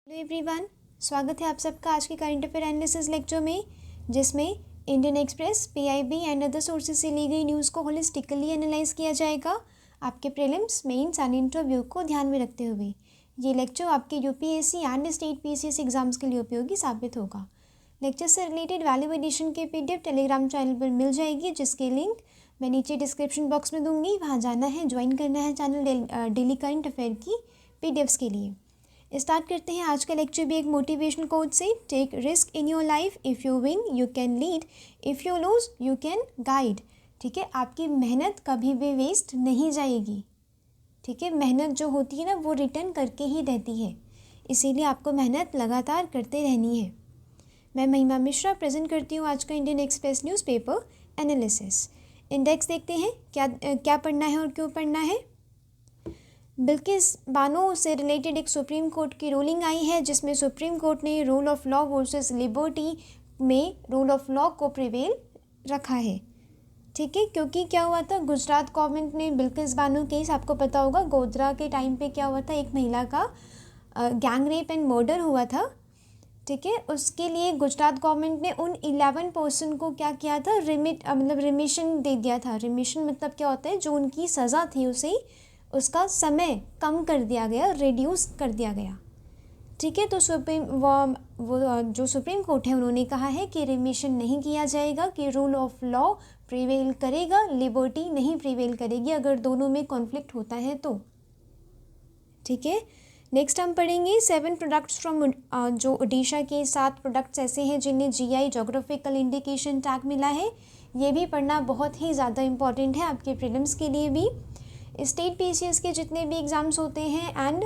Hello everyone, स्वागत है आप सबका आज के करंट अफेयर एनालिसिस लेक्चर में, जिसमें Indian express, PIB and other sources से ली गई न्यूज़ को होलिस्टिकली एनालाइज किया जाएगा आपके प्रीलिम्स, मेंस एंड इंटरव्यू को ध्यान में रखते हुए। ये लेक्चर आपके UPSC and state PCS exams के लिए उपयोगी साबित होगा। लेक्चर से रिलेटेड वैल्यू एडिशन के पीडीएफ टेलीग्राम चैनल पर मिल जाएगी, जिसके लिंक मैं नीचे डिस्क्रिप्शन बॉक्स में दूंगी। वहाँ जाना है, ज्वाइन करना है चैनल डेली करंट अफेयर की पीडीएफ्स के लिए। स्टार्ट करते हैं आज का लेक्चर भी एक मोटिवेशनल कोट से। Take risk in your life, if you win you can lead, if you lose you can guide. ठीक है, आपकी मेहनत कभी भी वेस्ट नहीं जाएगी। ठीक है, मेहनत जो होती है ना वो रिटर्न करके ही देती है, इसीलिए आपको मेहनत लगातार करते रहनी है। मैं महिमा मिश्रा प्रेजेंट करती हूँ आज का Indian express newspaper analysis. Index देखते हैं क्या पढ़ना है और क्यों पढ़ना है। बिल्किस बानो से रिलेटेड एक सुप्रीम कोर्ट की रूलिंग आई है, जिसमें सुप्रीम कोर्ट ने rule of law versus liberty में रूल ऑफ लॉ को प्रिवेल रखा है। ठीक है, क्योंकि क्या हुआ था, गुजरात गवर्नमेंट ने बिल्किस बानो केस, आपको पता होगा गोधरा के टाइम पे क्या हुआ था, एक महिला का गैंग रेप एंड मर्डर हुआ था। ठीक है, उसके लिए गुजरात गवर्नमेंट ने उन 11 पर्सन को क्या किया था, रिमिशन दे दिया था। रिमिशन मतलब क्या होता है, जो उनकी सज़ा थी उसे उसका समय कम कर दिया गया, रिड्यूस कर दिया गया। ठीक है, तो जो सुप्रीम कोर्ट है उन्होंने कहा है कि रिमिशन नहीं किया जाएगा, कि रूल ऑफ लॉ प्रिवेल करेगा, लिबर्टी नहीं प्रिवेल करेगी अगर दोनों में कॉन्फ्लिक्ट होता है तो। ठीक है, नेक्स्ट हम पढ़ेंगे 7 प्रोडक्ट्स फ्रॉम जो उड़ीसा के 7 प्रोडक्ट्स ऐसे हैं जिन्हें जीआई जोग्राफिकल इंडिकेशन टैग मिला है। ये भी पढ़ना बहुत ही ज़्यादा इम्पॉर्टेंट है आपके प्रीलिम्स के लिए भी। स्टेट पीसीएस के जितने भी एग्ज़ाम्स होते हैं एंड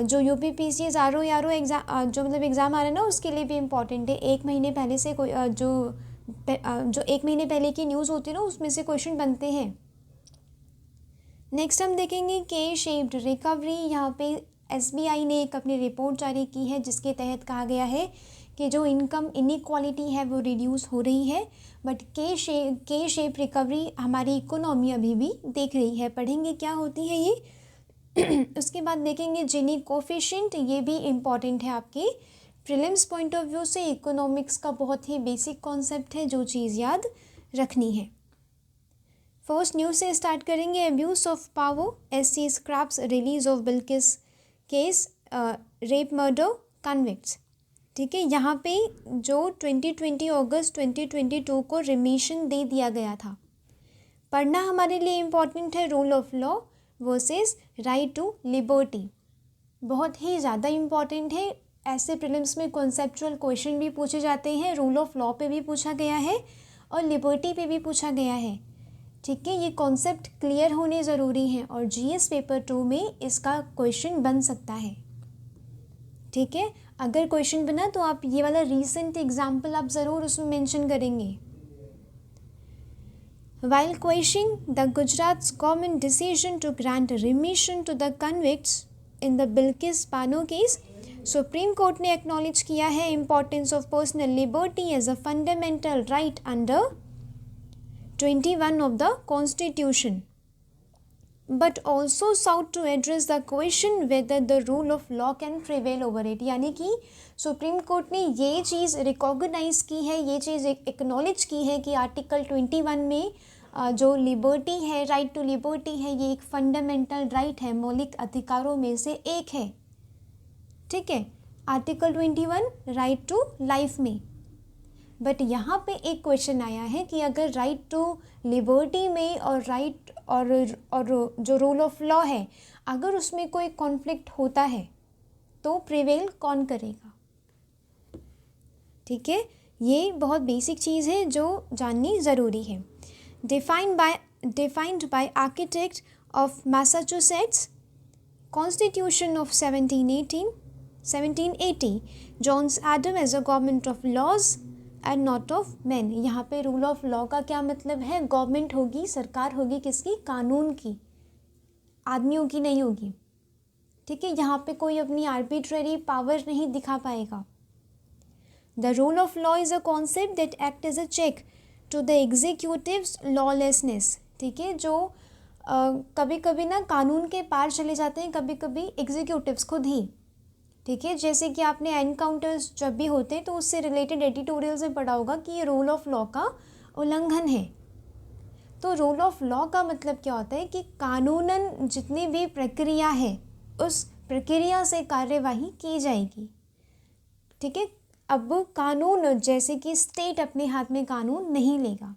जो यूपी पीसीएस आरओ एग्ज़ाम जो एग्ज़ाम आ रहा है ना, उसके लिए भी इम्पॉर्टेंट है। एक महीने पहले से कोई जो एक महीने पहले की न्यूज़ होती है ना, उसमें से क्वेश्चन बनते हैं। नेक्स्ट हम देखेंगे के शेप्ड रिकवरी। यहाँ पे एसबीआई ने एक अपनी रिपोर्ट जारी की है, जिसके तहत कहा गया है कि जो इनकम इनइक्वालिटी है वो रिड्यूस हो रही है, बट के शेप रिकवरी हमारी इकोनॉमी अभी भी देख रही है। पढ़ेंगे क्या होती है ये। उसके बाद देखेंगे जिनी कोफिशिएंट, ये भी इम्पॉर्टेंट है आपके प्रीलिम्स पॉइंट ऑफ व्यू से। इकोनॉमिक्स का बहुत ही बेसिक कॉन्सेप्ट है जो चीज़ याद रखनी है। फर्स्ट न्यूज़ से स्टार्ट करेंगे। Abuse of power, SC scraps release of Bilkis case, rape murder convicts. ठीक है, यहाँ पे जो 2020 अगस्त 2022 को रिमिशन दे दिया गया था। पढ़ना हमारे लिए इम्पॉर्टेंट है rule of law versus right to liberty, बहुत ही ज़्यादा इम्पॉर्टेंट है। ऐसे प्रीलिम्स में कॉन्सेप्चुअल क्वेश्चन भी पूछे जाते हैं, रूल ऑफ लॉ पे भी पूछा गया है और लिबर्टी पे भी पूछा गया है। ठीक है, ये कॉन्सेप्ट क्लियर होने ज़रूरी हैं और जीएस पेपर 2 में इसका क्वेश्चन बन सकता है। ठीक है, अगर क्वेश्चन बना तो आप ये वाला रीसेंट एग्जाम्पल आप ज़रूर उसमें मेंशन करेंगे। While questioning the Gujarat's government decision to grant remission to the convicts in the Bilkis Bano case, Supreme Court ने एक्नॉलेज किया है importance of personal liberty as a fundamental right under 21 of the Constitution, but also sought to address the question whether the rule of law can prevail over it। यानी कि Supreme Court ने ये चीज़ recognise की है, ये चीज़ acknowledge की है कि आर्टिकल 21 में जो लिबर्टी है, राइट टू लिबर्टी है, ये एक फंडामेंटल राइट है, मौलिक अधिकारों में से एक है। ठीक है, आर्टिकल 21 राइट टू लाइफ में। बट यहाँ पे एक क्वेश्चन आया है कि अगर राइट टू लिबर्टी में और राइट और जो रूल ऑफ लॉ है, अगर उसमें कोई कॉन्फ्लिक्ट होता है तो प्रिवेल कौन करेगा। ठीक है, ये बहुत बेसिक चीज़ है जो जाननी ज़रूरी है। Defined by architect of Massachusetts constitution of 1780 Johns Adam as a government of laws and not of man. यहाँ पे रूल ऑफ लॉ का क्या मतलब है, गवर्नमेंट होगी, सरकार होगी किसकी, कानून की, आदमियों की नहीं होगी। ठीक है, यहाँ पे कोई अपनी आर्बिट्ररी पावर नहीं दिखा पाएगा। The rule of law is a concept that act as a check to the executive's lawlessness. ठीक है, जो कभी कभी ना कानून के पार चले जाते हैं, कभी कभी एग्जीक्यूटिव्स खुद ही। ठीक है, जैसे कि आपने एनकाउंटर्स जब भी होते हैं तो उससे रिलेटेड एडिटोरियल्स में पढ़ा होगा कि ये रूल ऑफ लॉ का उल्लंघन है। तो रूल ऑफ लॉ का मतलब क्या होता है कि कानूनन जितनी भी प्रक्रिया है उस प्रक्रिया से कार्यवाही की जाएगी। ठीक है, अब कानून जैसे कि स्टेट अपने हाथ में कानून नहीं लेगा,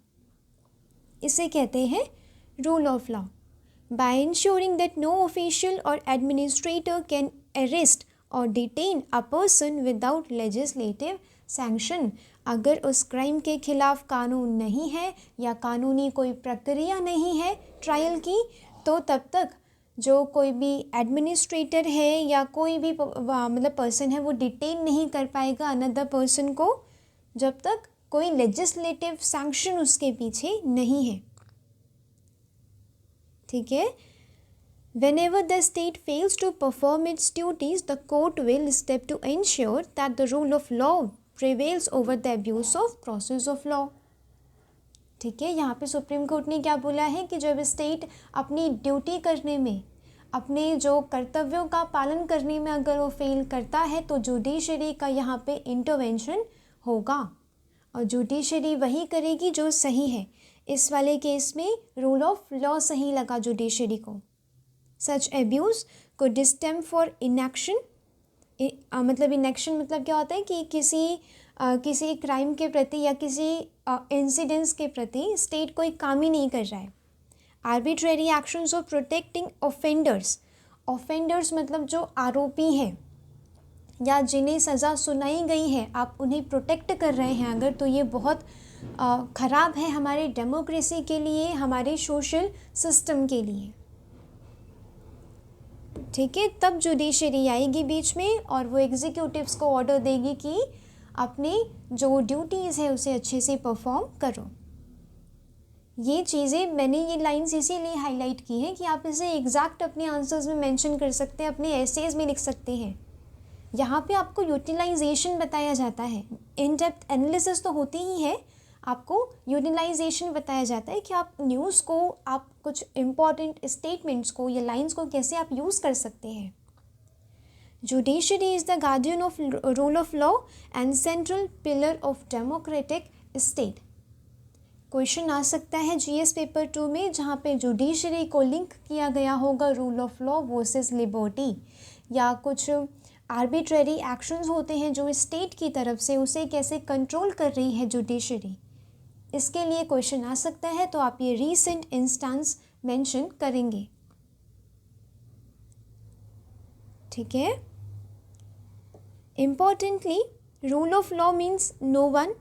इसे कहते हैं rule of law. By ensuring that no official और एडमिनिस्ट्रेटर कैन अरेस्ट और detain a person without legislative sanction, अगर उस क्राइम के खिलाफ कानून नहीं है या कानूनी कोई प्रक्रिया नहीं है ट्रायल की, तो तब तक जो कोई भी एडमिनिस्ट्रेटर है या कोई भी मतलब पर्सन है वो डिटेन नहीं कर पाएगा अनदर पर्सन को, जब तक कोई लेजिस्लेटिव सैंक्शन उसके पीछे नहीं है। ठीक है, whenever the state fails to perform its duties, the court will step to ensure that the rule of law prevails over the abuse of process of law। ठीक है, यहाँ पे सुप्रीम कोर्ट ने क्या बोला है कि जब स्टेट अपनी ड्यूटी करने में, अपने जो कर्तव्यों का पालन करने में अगर वो फेल करता है तो जुडिशरी का यहाँ पे इंटरवेंशन होगा, और जुडिशरी वही करेगी जो सही है। इस वाले केस में रूल ऑफ लॉ सही लगा जुडिशरी को। Such abuse could stem for inaction, मतलब इनएक्शन मतलब क्या होता है कि किसी क्राइम के प्रति या किसी इंसिडेंट्स के प्रति स्टेट कोई काम ही नहीं कर रहा है। Arbitrary actions of protecting offenders, offenders मतलब जो आरोपी हैं या जिन्हें सज़ा सुनाई गई है, आप उन्हें प्रोटेक्ट कर रहे हैं अगर, तो ये बहुत ख़राब है हमारे डेमोक्रेसी के लिए, हमारे सोशल सिस्टम के लिए। ठीक है, तब जुडिशरी आएगी बीच में और वो एग्जीक्यूटिव्स को ऑर्डर देगी कि अपने जो ड्यूटीज़ है उसे अच्छे से परफॉर्म करो। ये चीज़ें मैंने ये लाइंस इसीलिए हाईलाइट की हैं कि आप इसे एग्जैक्ट अपने आंसर्स में मेंशन कर सकते हैं, अपने एसेज में लिख सकते हैं। यहाँ पे आपको यूटिलाइजेशन बताया जाता है, इन डेप्थ एनालिसिस तो होती ही है, आपको यूटिलाइजेशन बताया जाता है कि आप न्यूज़ को, आप कुछ इम्पॉर्टेंट स्टेटमेंट्स को या लाइंस को कैसे आप यूज़ कर सकते हैं। Judiciary is the guardian of rule of law and central pillar of democratic state. Question आ सकता है जीएस पेपर 2 में, जहाँ पे जुडिशरी को लिंक किया गया होगा rule of law versus liberty, या कुछ आर्बिट्रेरी एक्शंस होते हैं जो स्टेट की तरफ से, उसे कैसे कंट्रोल कर रही है जुडिशरी, इसके लिए क्वेश्चन आ सकता है। तो आप ये रीसेंट इंस्टेंस मेंशन करेंगे। ठीक है, importantly rule of law means no one,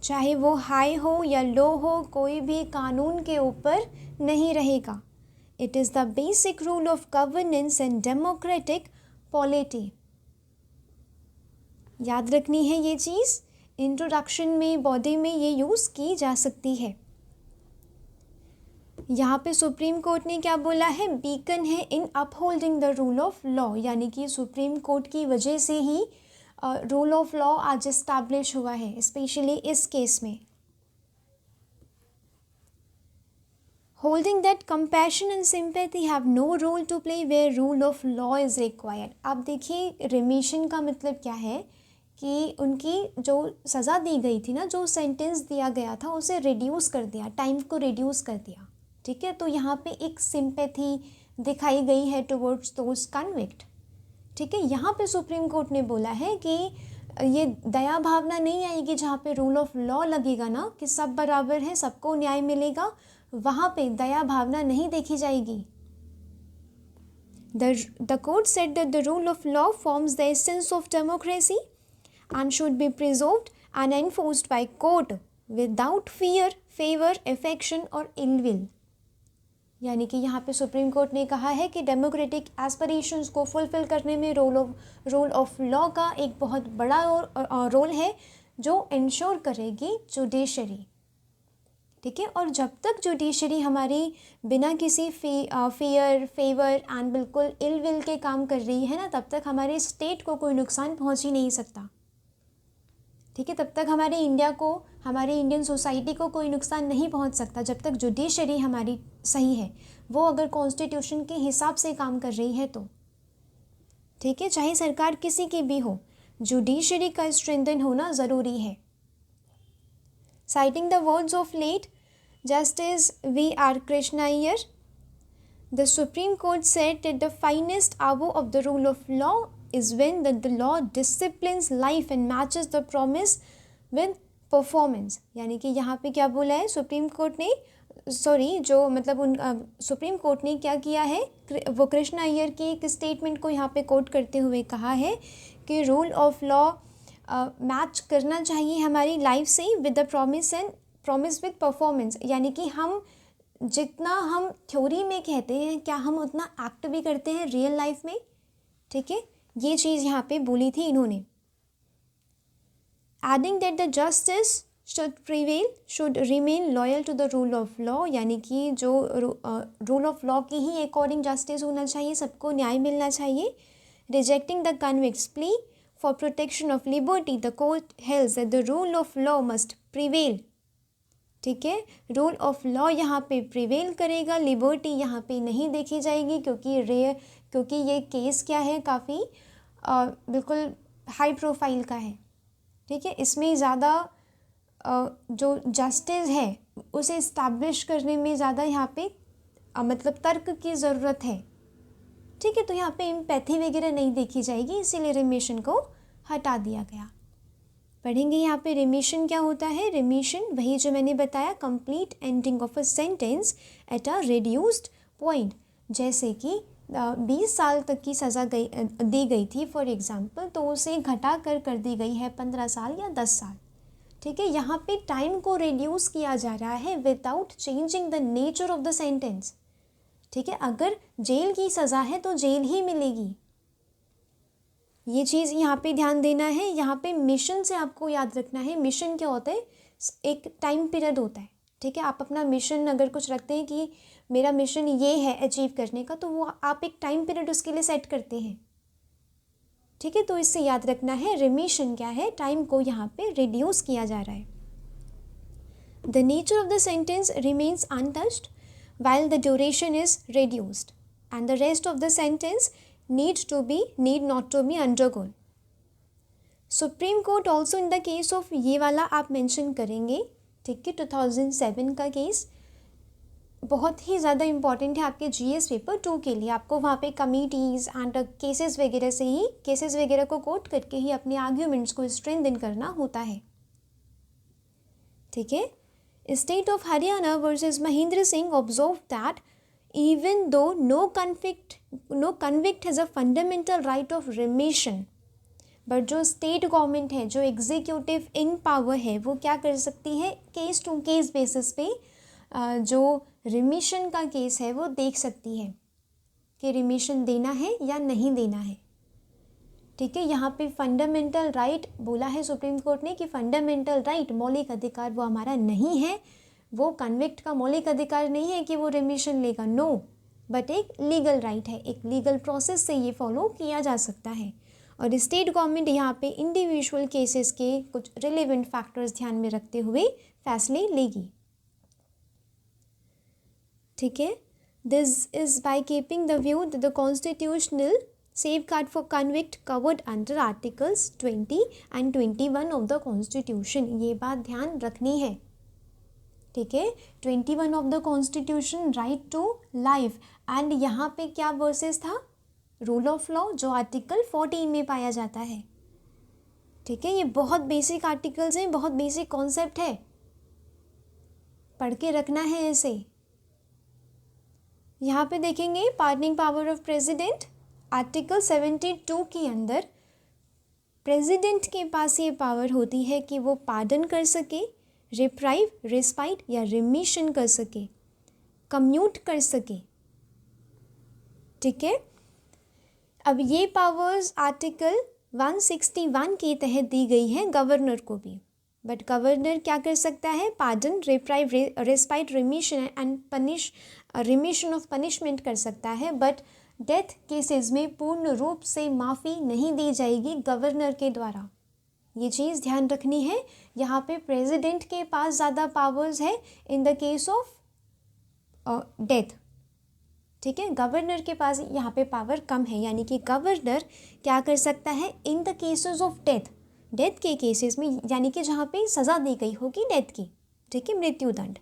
चाहे वो हाई हो या लो हो, कोई भी कानून के ऊपर नहीं रहेगा। It is the basic rule of governance and democratic polity. याद रखनी है ये चीज़, इंट्रोडक्शन में, बॉडी में ये यूज़ की जा सकती है। यहाँ पे सुप्रीम कोर्ट ने क्या बोला है, बीकन है in upholding the rule of law, यानी कि सुप्रीम कोर्ट की वजह से ही रूल ऑफ लॉ आज एस्टैब्लिश हुआ है, स्पेशली इस केस में। Holding that compassion and sympathy have no role to play where rule of law is required. अब देखिए रिमिशन का मतलब क्या है कि उनकी जो सज़ा दी गई थी ना, जो सेंटेंस दिया गया था उसे रिड्यूस कर दिया, टाइम को रिड्यूस कर दिया। ठीक है, तो यहाँ पे एक सिंपैथी दिखाई गई है टुवर्ड्स दोज कन्विक्ट। ठीक है, यहाँ पे सुप्रीम कोर्ट ने बोला है कि ये दया भावना नहीं आएगी जहाँ पे रूल ऑफ लॉ लगेगा ना कि सब बराबर हैं, सबको न्याय मिलेगा, वहाँ पे दया भावना नहीं देखी जाएगी। The court said that the rule of law forms the essence of democracy and should be preserved and enforced by court without fear, favor, affection और ill will। यानी कि यहाँ पे सुप्रीम कोर्ट ने कहा है कि डेमोक्रेटिक एस्पिरेशंस को फुलफिल करने में रूल ऑफ लॉ का एक बहुत बड़ा रोल है जो इंश्योर करेगी जुडिशरी। ठीक है, और जब तक जुडिशरी हमारी बिना किसी फियर, फेवर एंड बिल्कुल इल विल के काम कर रही है ना, तब तक हमारे स्टेट को कोई नुकसान पहुंच ही नहीं सकता। ठीक है, तब तक हमारे इंडिया को, हमारी इंडियन सोसाइटी को कोई नुकसान नहीं पहुंच सकता जब तक जुडिशरी हमारी सही है, वो अगर कॉन्स्टिट्यूशन के हिसाब से काम कर रही है तो। ठीक है, चाहे सरकार किसी की भी हो, जुडिशरी का स्ट्रेंथन होना ज़रूरी है। Citing the words of late Justice V.R. Krishna Iyer, the Supreme Court said that the finest hour of the rule of law is when the law disciplines life and matches the promise with performance। यानी कि यहाँ पे क्या बोला है supreme Court ने, supreme Court ने क्या किया है, वो कृष्णा अय्यर की एक स्टेटमेंट को यहाँ पे कोट करते हुए कहा है कि रूल ऑफ लॉ मैच करना चाहिए हमारी लाइफ से with the promise with performance. यानी कि हम जितना हम थ्योरी में कहते हैं क्या हम उतना एक्ट भी करते हैं रियल लाइफ में। ठीक है, ये चीज़ यहाँ पे बोली थी इन्होंने। Adding that the justice should remain loyal to the rule of law. यानी कि जो रूल ऑफ लॉ के ही अकॉर्डिंग जस्टिस होना चाहिए, सबको न्याय मिलना चाहिए। Rejecting the convicts plea for protection of liberty, the court held that the rule of law must prevail। ठीक है, रूल ऑफ लॉ यहाँ पे प्रिवेल करेगा, लिबर्टी यहाँ पे नहीं देखी जाएगी, क्योंकि ये केस क्या है, काफ़ी बिल्कुल हाई प्रोफाइल का है। ठीक है, इसमें ज़्यादा जो जस्टिस है उसे इस्टेब्लिश करने में ज़्यादा यहाँ पे मतलब तर्क की ज़रूरत है। ठीक है, तो यहाँ पे एम्पैथी वगैरह नहीं देखी जाएगी, इसीलिए रिमिशन को हटा दिया गया। पढ़ेंगे यहाँ पे रिमिशन क्या होता है। रिमिशन वही जो मैंने बताया, complete ending of a sentence at a reduced point. जैसे कि 20 साल तक की सज़ा दी गई थी फॉर एग्जांपल, तो उसे घटा कर दी गई है 15 साल या 10 साल। ठीक है, यहाँ पे टाइम को रिड्यूस किया जा रहा है without changing the nature of the sentence. ठीक है, अगर जेल की सज़ा है तो जेल ही मिलेगी, ये चीज़ यहाँ पे ध्यान देना है। यहाँ पे मिशन से आपको याद रखना है, मिशन क्या होता है, एक टाइम पीरियड होता है। ठीक है, आप अपना मिशन अगर कुछ रखते हैं कि मेरा मिशन ये है अचीव करने का, तो वो आप एक टाइम पीरियड उसके लिए सेट करते हैं। ठीक है, तो इससे याद रखना है रिमिशन क्या है, टाइम को यहाँ पे रिड्यूस किया जा रहा है। The nature of the sentence remains untouched while the duration is reduced and the rest of the sentence need not to be undergone। Supreme Court also in the case of, ये वाला आप mention करेंगे। ठीक है, 2007 का case बहुत ही ज़्यादा इम्पॉर्टेंट है आपके जीएस पेपर 2 के लिए। आपको वहाँ पे कमिटीज़ एंड केसेस वगैरह को कोट करके ही अपने आर्ग्यूमेंट्स को स्ट्रेंथन करना होता है। ठीक है, State of Haryana versus Mahendra Singh observed that even though no convict has a fundamental right of remission, but जो स्टेट गवर्नमेंट है, जो एग्जीक्यूटिव इन पावर है, वो क्या कर सकती है, केस टू केस बेसिस पे जो रिमिशन का केस है वो देख सकती है कि रिमिशन देना है या नहीं देना है। ठीक है, यहाँ पे फंडामेंटल राइट बोला है सुप्रीम कोर्ट ने कि फंडामेंटल राइट, मौलिक अधिकार वो हमारा नहीं है, वो कन्विक्ट का मौलिक अधिकार नहीं है कि वो रिमिशन लेगा, नो, बट एक लीगल राइट है, एक लीगल प्रोसेस से ये फॉलो किया जा सकता है। और स्टेट गवर्नमेंट यहाँ पे इंडिविजुअल केसेस के कुछ रिलेवेंट फैक्टर्स ध्यान में रखते हुए फैसले लेगी। ठीक है, this is by keeping the view that the constitutional safeguard for convict covered under articles 20 and 21 of the constitution। ये बात ध्यान रखनी है। ठीक है, 21 of the constitution right to life, and यहाँ पे क्या वर्सेस था, रूल ऑफ लॉ जो आर्टिकल 14 में पाया जाता है। ठीक है, ये बहुत बेसिक आर्टिकल्स हैं, बहुत बेसिक कॉन्सेप्ट है, पढ़ के रखना है ऐसे। यहाँ पे देखेंगे pardoning power of president, article 72 के अंदर प्रेसिडेंट के पास ये पावर होती है कि वो पार्डन कर सके, रिप्राइव, रिस्पाइट या रिमिशन कर सके, कम्यूट कर सके। ठीक है, अब ये पावर्स आर्टिकल 161 के तहत दी गई है गवर्नर को भी, बट गवर्नर क्या कर सकता है, pardon, reprieve, respite, remission and remission of punishment कर सकता है, बट डेथ केसेस में पूर्ण रूप से माफ़ी नहीं दी जाएगी गवर्नर के द्वारा। ये चीज़ ध्यान रखनी है, यहाँ पे प्रेसिडेंट के पास ज़्यादा पावर्स है in the case of death. ठीक है, गवर्नर के पास यहाँ पे पावर कम है, यानी कि गवर्नर क्या कर सकता है in the cases of death के केसेस में, यानी कि जहाँ पे सज़ा दी गई होगी डेथ की, ठीक है, मृत्युदंड,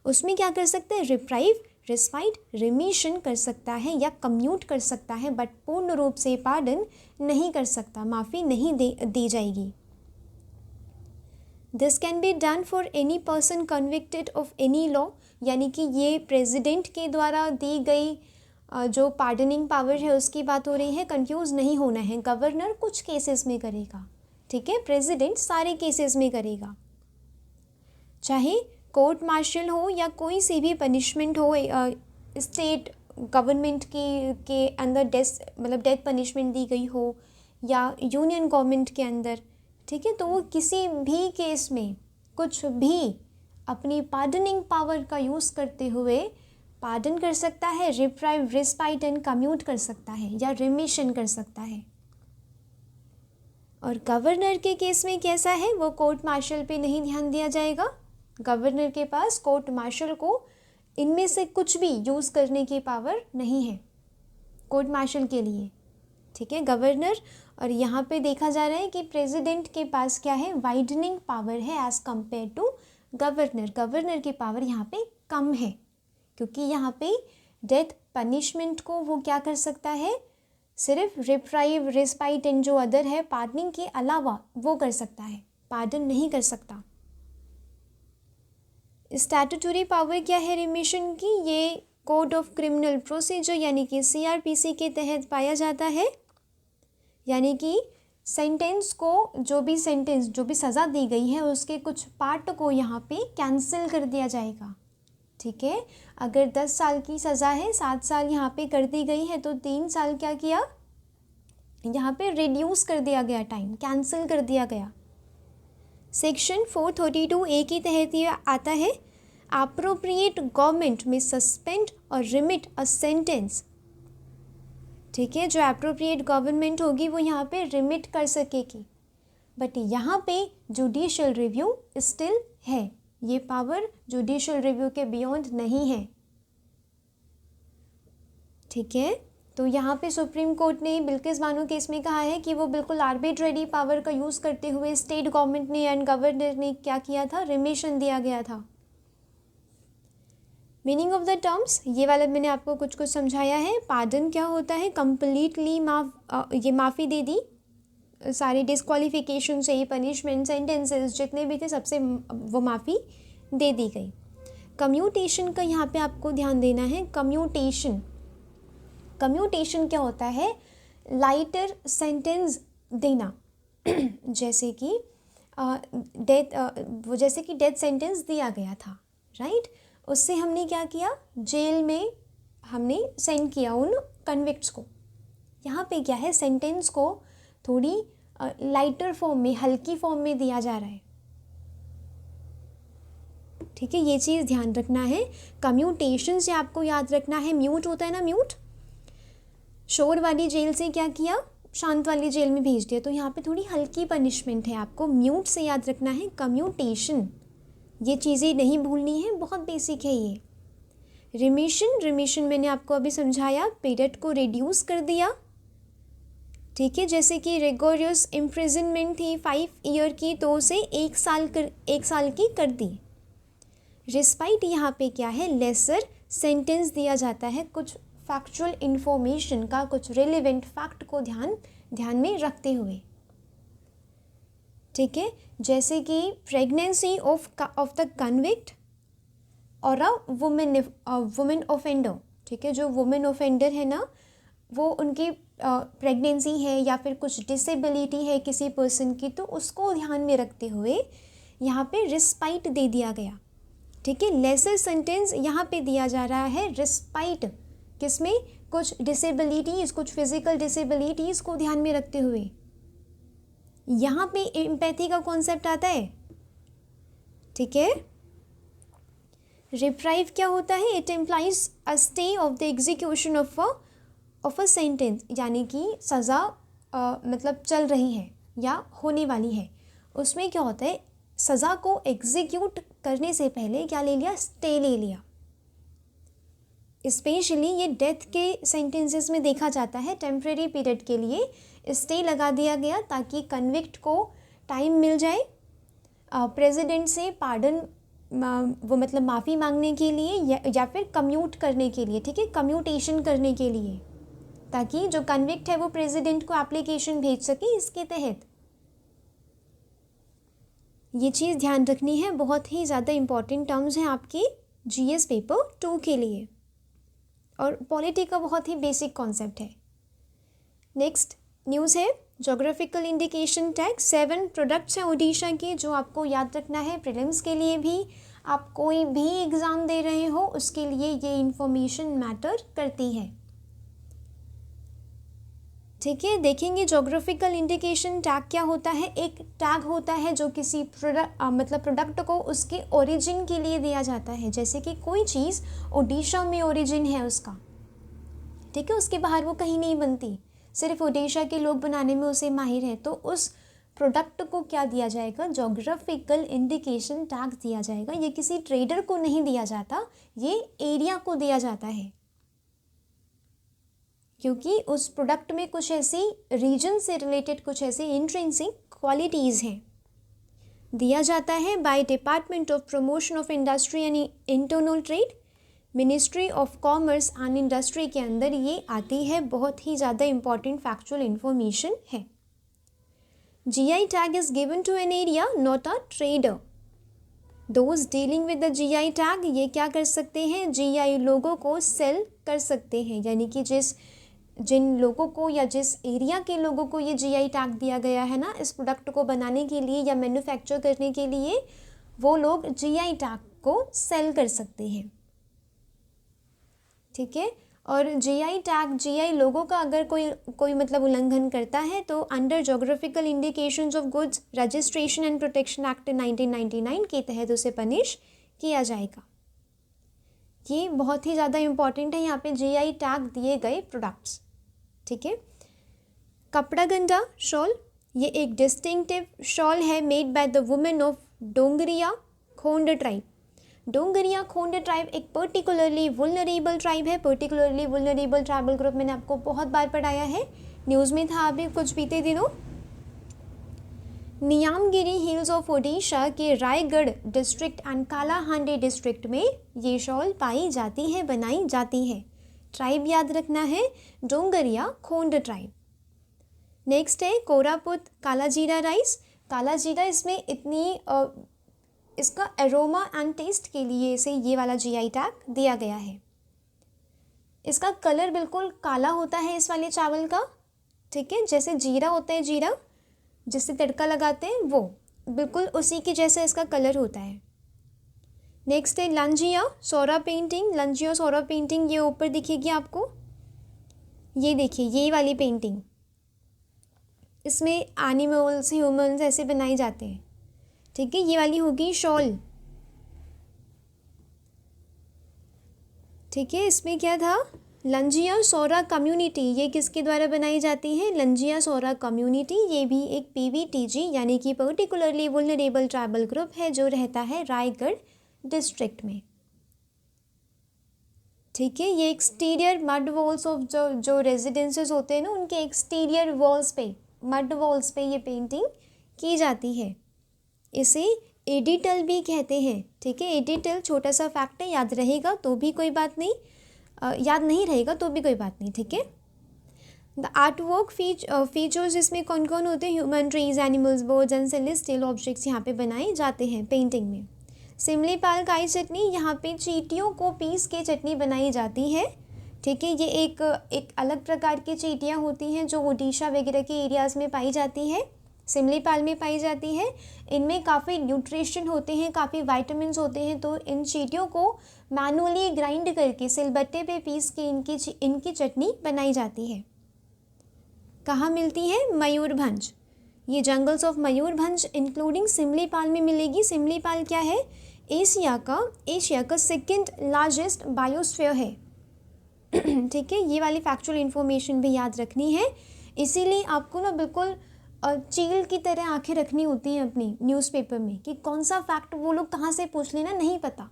उसमें क्या कर सकते हैं रिप्राइव, रिस्पाइट, रिमिशन कर सकता है या कम्यूट कर सकता है, बट पूर्ण रूप से पार्डन नहीं कर सकता, माफ़ी नहीं दी जाएगी। This can be done for any person convicted of any law, यानी कि ये प्रेसिडेंट के द्वारा दी गई जो पार्डनिंग पावर है उसकी बात हो रही है, कंफ्यूज नहीं होना है। गवर्नर कुछ केसेस में करेगा, ठीक है, प्रेसिडेंट सारे केसेस में करेगा, चाहे कोर्ट मार्शल हो या कोई सी भी पनिशमेंट हो, स्टेट गवर्नमेंट के अंदर डेथ पनिशमेंट दी गई हो या यूनियन गवर्नमेंट के अंदर, ठीक है, तो वो किसी भी केस में कुछ भी अपनी पार्डनिंग पावर का यूज़ करते हुए पार्डन कर सकता है, रिप्राइव, रिस्पाइट एंड कम्यूट कर सकता है या रिमिशन कर सकता है। और गवर्नर के केस में कैसा है, वो कोर्ट मार्शल पे नहीं ध्यान दिया जाएगा, गवर्नर के पास कोर्ट मार्शल को इनमें से कुछ भी यूज़ करने की पावर नहीं है कोर्ट मार्शल के लिए, ठीक है, गवर्नर। और यहाँ पे देखा जा रहा है कि प्रेसिडेंट के पास क्या है, वाइडनिंग पावर है as compare to governor. Governor की पावर यहाँ पे कम है, क्योंकि यहाँ पे डेथ पनिशमेंट को वो क्या कर सकता है, सिर्फ रिप्राइव, रिस्पाइट एंड जो अदर है पार्डनिंग के अलावा वो कर सकता है, पार्डन नहीं कर सकता। स्टैट्यूटरी पावर क्या है रिमिशन की, ये कोड ऑफ क्रिमिनल प्रोसीजर यानी कि CRPC के तहत पाया जाता है, यानी कि सेंटेंस को, जो भी सज़ा दी गई है उसके कुछ पार्ट को यहाँ पे कैंसिल कर दिया जाएगा, ठीक है। अगर 10 साल की सज़ा है, 7 साल यहाँ पे कर दी गई है, तो 3 साल क्या किया, यहाँ पे रिड्यूस कर दिया गया, टाइम कैंसिल कर दिया गया। सेक्शन 432A के तहत ये आता है, अप्रोप्रिएट गवर्नमेंट में सस्पेंड और रिमिट अ सेंटेंस, ठीक है, जो अप्रोप्रिएट गवर्नमेंट होगी वो यहाँ पे रिमिट कर सकेगी, बट यहाँ पे जुडिशियल रिव्यू स्टिल है, ये पावर जुडिशियल रिव्यू के बियॉन्ड नहीं है, ठीक है। तो यहाँ पे सुप्रीम कोर्ट ने बिल्किस बानो केस में कहा है कि वो बिल्कुल आर्बिट्रेरी पावर का यूज़ करते हुए स्टेट गवर्नमेंट ने एंड गवर्नर ने क्या किया था, रिमिशन दिया गया था। मीनिंग ऑफ द टर्म्स, ये वाला मैंने आपको कुछ समझाया है। पार्डन क्या होता है, कम्प्लीटली ये माफ़ी दे दी, सारी डिस्क्वालिफिकेशन से, पनिशमेंट, सेंटेंसेस जितने भी थे सबसे वो माफ़ी दे दी गई। कम्यूटेशन का यहाँ पे आपको ध्यान देना है। कम्यूटेशन क्या होता है, लाइटर सेंटेंस देना जैसे कि डेथ सेंटेंस दिया गया था, राइट, उससे हमने क्या किया, जेल में हमने सेंड किया उन कन्विक्ट्स को। यहाँ पे क्या है, सेंटेंस को थोड़ी लाइटर फॉर्म में, हल्की फॉर्म में दिया जा रहा है, ठीक है, ये चीज़ ध्यान रखना है। कम्यूटेशन से आपको याद रखना है, म्यूट होता है ना, म्यूट, शोर वाली जेल से क्या किया, शांत वाली जेल में भेज दिया, तो यहाँ पे थोड़ी हल्की पनिशमेंट है, आपको म्यूट से याद रखना है कम्यूटेशन, ये चीज़ें नहीं भूलनी है, बहुत बेसिक है ये। रिमिशन मैंने आपको अभी समझाया, पीरियड को रिड्यूस कर दिया, ठीक है, जैसे कि रिगोरियस इम्प्रिजनमेंट थी 5 ईयर की, तो उसे 1 साल की कर दी। रिस्पाइट यहाँ पे क्या है, लेसर सेंटेंस दिया जाता है, कुछ फैक्चुअल इंफॉर्मेशन का, कुछ रिलेवेंट फैक्ट को ध्यान में रखते हुए, ठीक है, जैसे कि प्रेगनेंसी ऑफ द कन्विक्ट और अ वुमेन ऑफेंडर, ठीक है, जो वुमेन ऑफेंडर है ना, वो उनकी प्रेगनेंसी है या फिर कुछ डिसेबिलिटी है किसी पर्सन की, तो उसको ध्यान में रखते हुए यहाँ पे रिस्पाइट दे दिया गया, ठीक है। लेसर सेंटेंस यहाँ पे दिया जा रहा है, रिस्पाइट किसमें, कुछ डिसेबिलिटीज़, कुछ फिजिकल डिसेबिलिटीज़ को ध्यान में रखते हुए। यहाँ पे एम्पैथी का कॉन्सेप्ट आता है, ठीक है। रिप्राइव क्या होता है, it implies a stay of the execution of a sentence, यानी कि सज़ा मतलब चल रही है या होने वाली है, उसमें क्या होता है, सज़ा को एग्जीक्यूट करने से पहले क्या ले लिया, स्टे ले लिया, स्पेशली ये डेथ के सेंटेंसेस में देखा जाता है। टेम्प्रेरी पीरियड के लिए स्टे लगा दिया गया ताकि कन्विक्ट को टाइम मिल जाए प्रेसिडेंट से पार्डन वो मतलब माफ़ी मांगने के लिए या फिर कम्यूट करने के लिए, ठीक है, कम्यूटेशन करने के लिए, ताकि जो कन्विक्ट है वो प्रेसिडेंट को एप्लीकेशन भेज सके इसके तहत। ये चीज़ ध्यान रखनी है, बहुत ही ज़्यादा इम्पॉर्टेंट टर्म्स हैं आपकी जीएस पेपर 2 के लिए, और पॉलिटी का बहुत ही बेसिक कॉन्सेप्ट है। नेक्स्ट न्यूज़ है जोग्राफिकल इंडिकेशन टैग। 7 प्रोडक्ट्स हैं ओडिशा के जो आपको याद रखना है प्रीलिम्स के लिए भी, आप कोई भी एग्ज़ाम दे रहे हो उसके लिए ये इंफॉर्मेशन मैटर करती है, ठीक है। देखेंगे जोग्राफिकल इंडिकेशन टैग क्या होता है। एक टैग होता है जो किसी प्रोडक्ट को उसके ओरिजिन के लिए दिया जाता है, जैसे कि कोई चीज़ ओडिशा में ओरिजिन है उसका, ठीक है, उसके बाहर वो कहीं नहीं बनती, सिर्फ ओडिशा के लोग बनाने में उसे माहिर हैं, तो उस प्रोडक्ट को क्या दिया जाएगा, जोग्राफिकल इंडिकेशन टैग दिया जाएगा। ये किसी ट्रेडर को नहीं दिया जाता, ये एरिया को दिया जाता है, क्योंकि उस प्रोडक्ट में कुछ ऐसी रीजन से रिलेटेड कुछ ऐसी इंट्रिंसिक क्वालिटीज़ हैं। दिया जाता है by department of promotion of industry and internal trade, ministry of commerce and industry के अंदर ये आती है। बहुत ही ज़्यादा इंपॉर्टेंट फैक्चुअल इंफॉर्मेशन है। GI tag is given to an area not a trader. Those dealing with the GI tag ये क्या कर सकते हैं, GI लोगों को सेल कर सकते हैं, यानी कि जिन लोगों को या जिस एरिया के लोगों को ये GI टैग दिया गया है ना इस प्रोडक्ट को बनाने के लिए या मैन्युफैक्चर करने के लिए, वो लोग GI टैग को सेल कर सकते हैं, ठीक है। और GI टैग GI लोगों का अगर कोई मतलब उल्लंघन करता है तो under geographical indications of goods registration and protection act 1999 के तहत उसे पनिश किया जाएगा। ये बहुत ही ज़्यादा इम्पॉर्टेंट है यहाँ पे GI टैग दिए गए प्रोडक्ट्स, ठीक है। कपड़ा गंडा शॉल, ये एक डिस्टिंक्टिव शॉल है made by the women of Dongriya Khond tribe. Dongriya Khond tribe एक पर्टिकुलरली वुलनरेबल ट्राइब है। पर्टिकुलरली वुलनरेबल ट्राइबल ग्रुप मैंने आपको बहुत बार पढ़ाया है, न्यूज़ में था अभी कुछ बीते दिनों। नियामगिरी हिल्स ऑफ ओडिशा के Raigarh district and Kalahandi district में ये शॉल पाई जाती है, बनाई जाती है। ट्राइब याद रखना है, डोंगरिया खोंड ट्राइब। नेक्स्ट है कोरापुट काला जीरा राइस। काला जीरा इसमें इसका एरोमा एंड टेस्ट के लिए इसे ये वाला GI टैग दिया गया है। इसका कलर बिल्कुल काला होता है इस वाले चावल का, ठीक है, जैसे जीरा होता है, जीरा जिससे तड़का लगाते हैं वो बिल्कुल उसी के जैसा इसका कलर होता है। नेक्स्ट है लंजिया सोरा पेंटिंग। लंजिया सोरा पेंटिंग ये ऊपर दिखेगी आपको, ये देखिए ये वाली पेंटिंग, इसमें एनिमल्स ह्यूमन्स ऐसे बनाए जाते हैं, ठीक है। ये वाली होगी शॉल, ठीक है। इसमें क्या था, लंजिया सोरा कम्युनिटी, ये किसके द्वारा बनाई जाती है, लंजिया सोरा कम्युनिटी। ये भी एक PVTG यानी कि पर्टिकुलरली वुलनरेबल ट्राइबल ग्रुप है जो रहता है रायगढ़ डिस्ट्रिक्ट में, ठीक है। ये एक्सटीरियर मड वॉल्स ऑफ जो रेजिडेंसेस होते हैं ना उनके एक्सटीरियर वॉल्स पे, मड वॉल्स पे ये पेंटिंग की जाती है। इसे एडिटल भी कहते हैं, ठीक है। एडिटल छोटा सा फैक्ट है, याद रहेगा तो भी कोई बात नहीं, याद नहीं रहेगा तो भी कोई बात नहीं, ठीक है। द आर्ट वर्क फीचर्स इसमें कौन कौन होते हैं, human, trees, animals, birds and celestial objects यहाँ पे बनाए जाते हैं पेंटिंग में। सिमलीपाल काई चटनी, यहाँ पे चींटियों को पीस के चटनी बनाई जाती है, ठीक है। ये एक अलग प्रकार की चींटियाँ होती हैं जो ओडिशा वगैरह के एरियाज़ में पाई जाती है, सिमलीपाल में पाई जाती है। इनमें काफ़ी न्यूट्रिशन होते हैं, काफ़ी विटामिन्स होते हैं, तो इन चींटियों को मैनुअली ग्राइंड करके सिलबट्टे पे पीस के इनकी चटनी बनाई जाती है। कहाँ मिलती है, मयूरभंज। ये jungles of Mayurbhanj including Similipal में मिलेगी। सिमलीपाल क्या है, एशिया का सेकंड लार्जेस्ट बायोस्फीयर है, ठीक है। ये वाली फैक्चुअल इन्फॉर्मेशन भी याद रखनी है, इसीलिए आपको ना बिल्कुल चील की तरह आंखें रखनी होती हैं अपनी न्यूज़पेपर में कि कौन सा फैक्ट वो लोग कहाँ से पूछ लेना नहीं पता,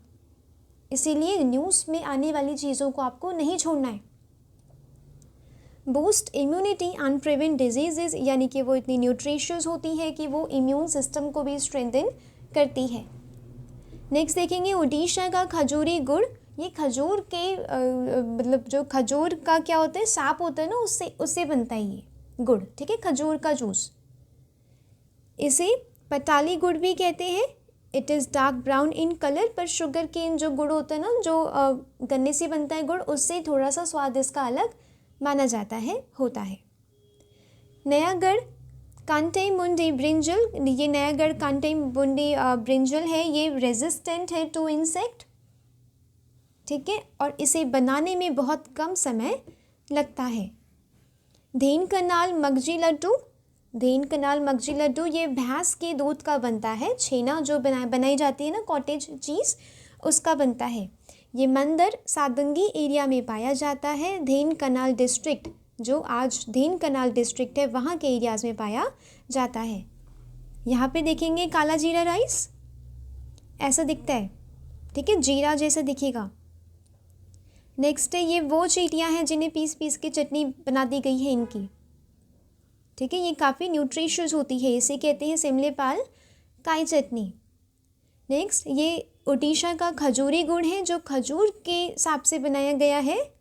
इसीलिए न्यूज़ में आने वाली चीज़ों को आपको नहीं छोड़ना है। Boost immunity and prevent diseases, यानी कि वो इतनी न्यूट्रिशियस होती है कि वो इम्यून सिस्टम को भी स्ट्रेंथन करती है। नेक्स्ट देखेंगे उड़ीसा का खजूरी गुड़। ये खजूर के मतलब जो खजूर का क्या होता है, साप होता है ना, उससे बनता है ये गुड़, ठीक है, खजूर का जूस। इसे पताली गुड़ भी कहते हैं। It is dark brown in colour, पर शुगर केन जो गुड़ होता है ना, जो गन्ने से बनता है गुड़, उससे थोड़ा सा स्वाद इसका अलग माना जाता है, होता है। नयागढ़ कांटेई मुंडी ब्रिंजल, ये नयागढ़ कांटेई मुंडी ब्रिंजल है, ये रेजिस्टेंट है टू इंसेक्ट, ठीक है, और इसे बनाने में बहुत कम समय लगता है। धेन कनाल मगजी लड्डू, धेन कनाल मगजी लड्डू ये भैंस के दूध का बनता है, छेना जो बनाई जाती है ना, कॉटेज चीज़, उसका बनता है। ये मंदर सादंगी एरिया में पाया जाता है। धेन कनाल डिस्ट्रिक्ट, जो आज धेन कनाल डिस्ट्रिक्ट है, वहाँ के एरियाज़ में पाया जाता है। यहाँ पे देखेंगे काला जीरा राइस, ऐसा दिखता है, ठीक है, जीरा जैसा दिखेगा। नेक्स्ट है ये वो चीटियाँ हैं जिन्हें पीस पीस के चटनी बना दी गई है इनकी, ठीक है, ये काफ़ी न्यूट्रिशियस होती है, इसे कहते हैं सिमलेपाल काई चटनी। नेक्स्ट ये उड़ीसा का खजूरी गुड़ है, जो खजूर के साप से बनाया गया है।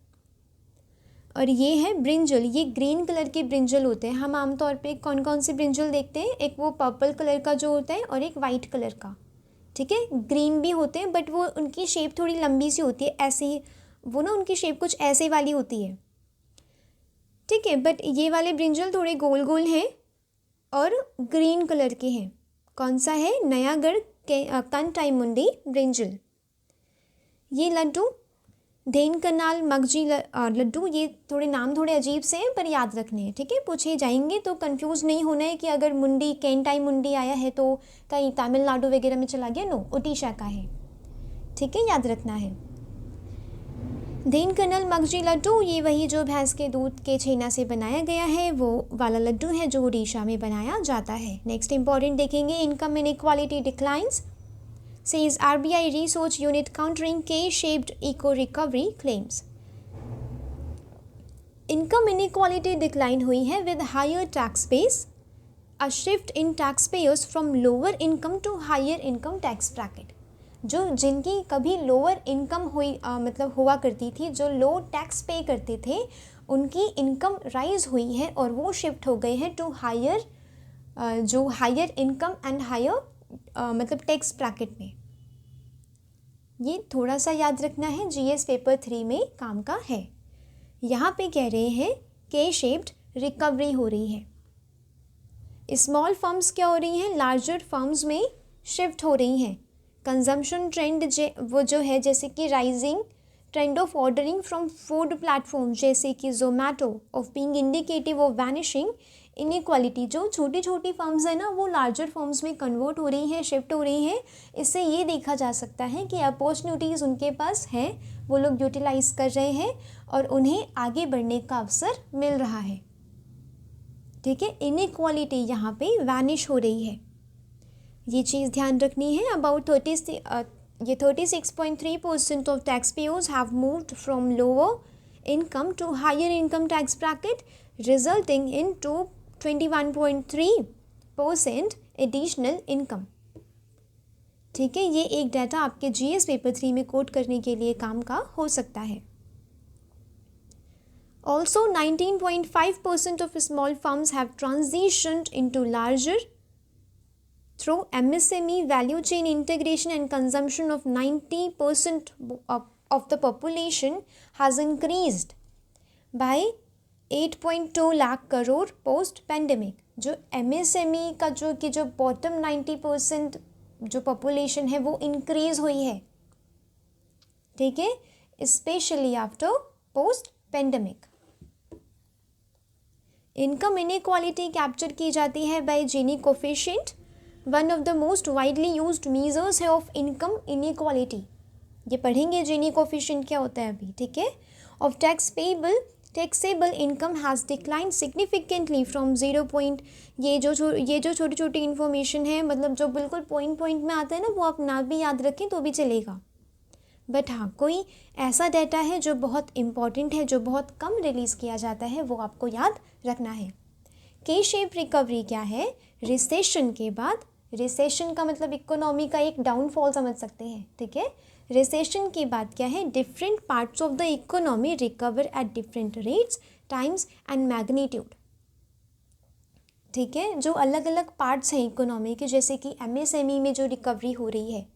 और ये है ब्रिंजल, ये ग्रीन कलर के ब्रिंजल होते हैं। हम आमतौर पे कौन कौन से ब्रिंजल देखते हैं, एक वो पर्पल कलर का जो होता है और एक वाइट कलर का, ठीक है, ग्रीन भी होते हैं, बट वो उनकी शेप थोड़ी लंबी सी होती है, ऐसी वो ना, उनकी शेप कुछ ऐसे वाली होती है, ठीक है, बट ये वाले ब्रिंजल थोड़े गोल गोल हैं और ग्रीन कलर के हैं। कौन सा है, नयागढ़ के कांटेई मुंडी ब्रिंजल। ये लड्डू धेन कनाल मगजी लड्डू, ये थोड़े नाम थोड़े अजीब से हैं पर याद रखने हैं, ठीक है, पूछे जाएंगे तो कंफ्यूज नहीं होना है कि अगर मुंडी कांटेई मुंडी आया है तो कहीं तमिलनाडु वगैरह में चला गया, नो, उड़ीसा का है, ठीक है, याद रखना है। धेन कनाल मगजी लड्डू, ये वही जो भैंस के दूध के छेना से बनाया गया है, वो वाला लड्डू है जो उड़ीसा में बनाया जाता है। नेक्स्ट इंपॉर्टेंट देखेंगे income inequality declines, says RBI research unit countering K-shaped eco-recovery claims. Income inequality decline हुई है with higher tax base, a shift in taxpayers from lower income to higher income tax bracket. जो जिनकी कभी lower income हुई मतलब हुआ करती थी, जो लो टैक्स पे करते थे, उनकी इनकम राइज हुई है और वो शिफ्ट हो गए हैं टू हायर, जो हायर इनकम एंड हायर मतलब टैक्स ब्रैकेट में। ये थोड़ा सा याद रखना है, जीएस पेपर 3 में काम का है। यहाँ पे कह रहे हैं के शेप्ड रिकवरी हो रही है। स्मॉल फर्म्स क्या हो रही हैं, लार्जर फर्म्स में शिफ्ट हो रही हैं। कंजम्पशन ट्रेंड वो जो है, जैसे कि rising trend of ordering from food platform जैसे कि Zomato of being indicative of vanishing inequality, जो छोटी छोटी फर्म्स है ना, वो लार्जर फर्म्स में कन्वर्ट हो रही हैं, शिफ्ट हो रही हैं। इससे ये देखा जा सकता है कि अपॉर्चुनिटीज़ उनके पास हैं, वो लोग यूटिलाइज कर रहे हैं और उन्हें आगे बढ़ने का अवसर मिल रहा है, ठीक है। इनइक्वालिटी यहाँ पे वैनिश हो रही है, ये चीज़ ध्यान रखनी है। About 36.3% of tax payers have moved from lower income to higher income tax bracket resulting in 21.3% additional income, ठीक है। ये एक डाटा आपके जीएस पेपर 3 में कोट करने के लिए काम का हो सकता है। Also 19.5% of small firms have transitioned into larger through MSME value chain integration and consumption of 90% of the population has increased by 8.2 lakh crore post pandemic. जो MSME का जो बॉटम 90% जो पॉपुलेशन है वो इंक्रीज हुई है, ठीक है, specially after post pandemic. Income inequality capture की जाती है by Gini coefficient, one of the most widely used measures है ऑफ इनकम इनइक्वालिटी। ये पढ़ेंगे जीनी कोफिशिएंट क्या होता है अभी, ठीक है। Of taxable income has decline significantly from 0. ये जो छोटी छोटी इन्फॉर्मेशन है, मतलब जो बिल्कुल पॉइंट में आता है ना, वो आप ना भी याद रखें तो भी चलेगा। बट हाँ, कोई ऐसा डाटा है जो बहुत इम्पॉर्टेंट है, जो बहुत कम रिलीज़ किया जाता है, वो आपको याद रखना है। के शेप रिकवरी क्या है? रिसेशन के बाद, रिसेशन का मतलब इकोनॉमी का एक डाउनफॉल समझ सकते हैं, ठीक है। रिसेशन के बाद क्या है? Different parts of the economy recover at different rates, times and magnitude, ठीक है। जो अलग अलग पार्ट्स हैं इकोनॉमी के, जैसे कि एमएसएमई में जो रिकवरी हो रही है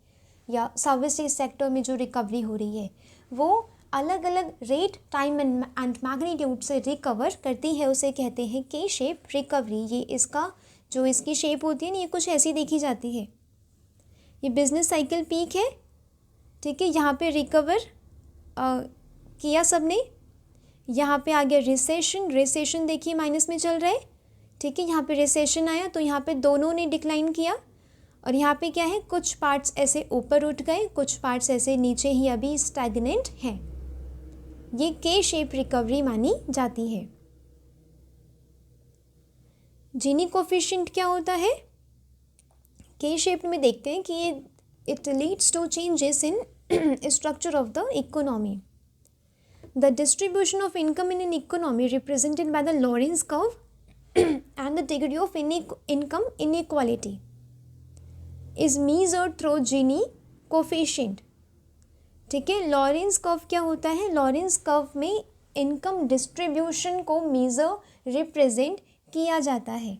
या सर्विसेज सेक्टर में जो रिकवरी हो रही है, वो अलग अलग रेट, टाइम एंड मैग्नीट्यूड से रिकवर करती है, उसे कहते हैं के शेप रिकवरी। ये इसका जो इसकी शेप होती है ना, ये कुछ ऐसी देखी जाती है। ये बिजनेस साइकिल पीक है, ठीक है। यहाँ पे रिकवर किया सबने। यहाँ पे आ गया रिसेशन, रिसेशन देखिए माइनस में चल रहा है, ठीक है। यहाँ पे रिसेशन आया तो यहाँ पे दोनों ने डिक्लाइन किया, और यहाँ पे क्या है? कुछ पार्ट्स ऐसे ऊपर उठ गए, कुछ पार्ट्स ऐसे नीचे ही अभी स्टैग्नेंट हैं। ये के शेप रिकवरी मानी जाती है। जीनी कोफिशिएंट क्या होता है? के शेप में देखते हैं कि ये it leads to changes in structure of the economy. The distribution of income in an economy represented by the Lorenz curve and the degree of income inequality is measured through Gini coefficient, ठीक है। Lawrence curve क्या होता है? Lawrence curve में income distribution को major represent किया जाता है,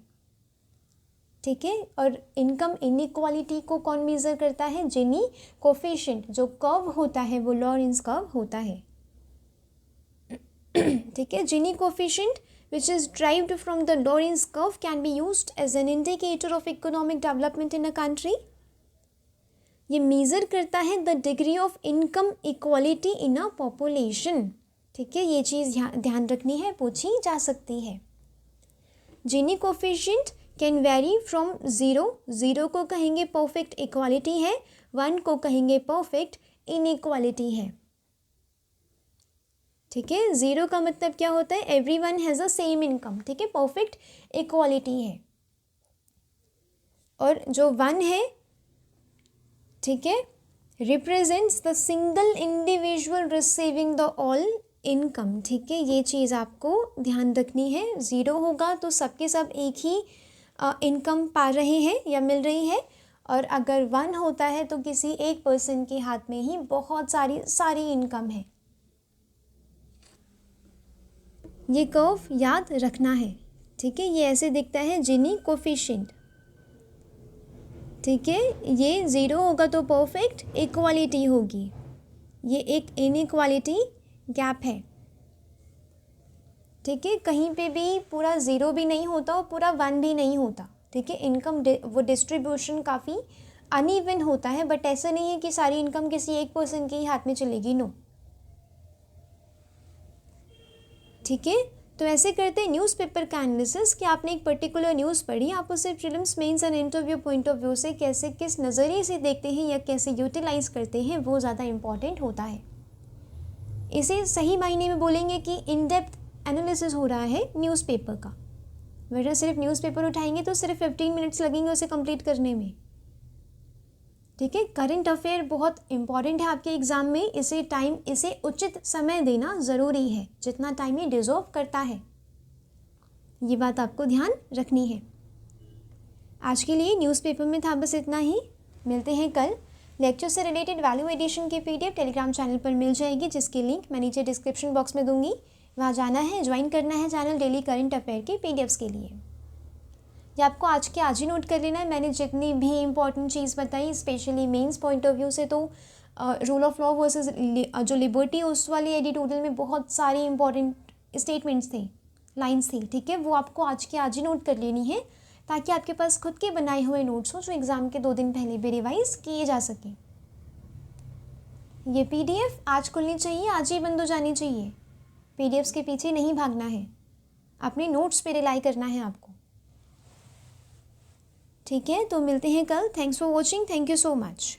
ठीक है। और इनकम इनइक्वालिटी को कौन मेजर करता है? जिनी कोफिशिएंट। जो कर्व होता है वो लॉरेंस कर्व होता है, ठीक है। जिनी coefficient which is derived from the Lorenz curve can be used as an indicator of economic development in a country. ये मेज़र करता है the degree of income equality in a population, ठीक है। ये चीज़ ध्यान रखनी है, पूछी जा सकती है। जीनी कोफिशिएंट कैन वेरी फ्रॉम 0, 0 को कहेंगे परफेक्ट इक्वालिटी है, 1 को कहेंगे परफेक्ट इनइक्वालिटी है, ठीक है। 0 का मतलब क्या होता है? Everyone has a same income, ठीक है, परफेक्ट इक्वालिटी है। और जो 1 है, ठीक है, represents the single individual receiving the all income, ठीक है। ये चीज़ आपको ध्यान रखनी है। 0 होगा तो सबके सब एक ही इनकम पा रहे हैं या मिल रही है, और अगर 1 होता है तो किसी एक पर्सन के हाथ में ही बहुत सारी इनकम है। ये कर्व याद रखना है, ठीक है। ये ऐसे दिखता है जिनी कोफिशिएंट, ठीक है। ये 0 होगा तो परफेक्ट इक्वालिटी होगी, ये एक इनइक्वालिटी गैप है, ठीक है। कहीं पे भी पूरा 0 भी नहीं होता और पूरा 1 भी नहीं होता, ठीक है। इनकम वो डिस्ट्रीब्यूशन काफ़ी अनइवन होता है, बट ऐसा नहीं है कि सारी इनकम किसी एक पर्सन के ही हाथ में चलेगी, नो, ठीक है। तो ऐसे करते हैं न्यूज़पेपर का एनालिसिस कि आपने एक पर्टिकुलर न्यूज़ पढ़ी, आप उसे prelims, mains and interview point of view से कैसे, किस नज़रिए से देखते हैं या कैसे यूटिलाइज करते हैं, वो ज़्यादा इम्पॉर्टेंट होता है। इसे सही मायने में बोलेंगे कि इन डेप्थ एनालिसिस हो रहा है न्यूज़पेपर का, वरना सिर्फ न्यूज़पेपर उठाएंगे तो सिर्फ 15 मिनट्स लगेंगे उसे कंप्लीट करने में, ठीक है। करंट अफेयर बहुत इंपॉर्टेंट है आपके एग्ज़ाम में, इसे उचित समय देना ज़रूरी है, जितना टाइम ये डिज़र्व करता है, ये बात आपको ध्यान रखनी है। आज के लिए न्यूज़पेपर में था बस इतना ही। मिलते हैं कल। लेक्चर से रिलेटेड वैल्यू एडिशन की PDF टेलीग्राम चैनल पर मिल जाएगी, जिसकी लिंक मैं नीचे डिस्क्रिप्शन बॉक्स में दूंगी। वहाँ जाना है, ज्वाइन करना है चैनल डेली करंट अफेयर के PDFs के लिए। ये आपको आज के आज ही नोट कर लेना है। मैंने जितनी भी इंपॉर्टेंट चीज़ बताई, specially mains point of view से, तो रूल ऑफ लॉ वर्सेस जो लिबर्टी, उस वाली एडिटोरियल में बहुत सारी इंपॉर्टेंट स्टेटमेंट्स थे, लाइन्स थी, ठीक है। वो आपको आज के आज ही नोट कर लेनी है, ताकि आपके पास खुद के बनाए हुए नोट्स हो जो एग्ज़ाम के 2 दिन पहले भी रिवाइज किए जा सकें। ये PDF आज खुलनी चाहिए, आज ही बंद हो जानी चाहिए। PDFs के पीछे नहीं भागना है, अपने नोट्स पे रिलाई करना है आपको, ठीक है। तो मिलते हैं कल। Thanks for watching, thank you so much.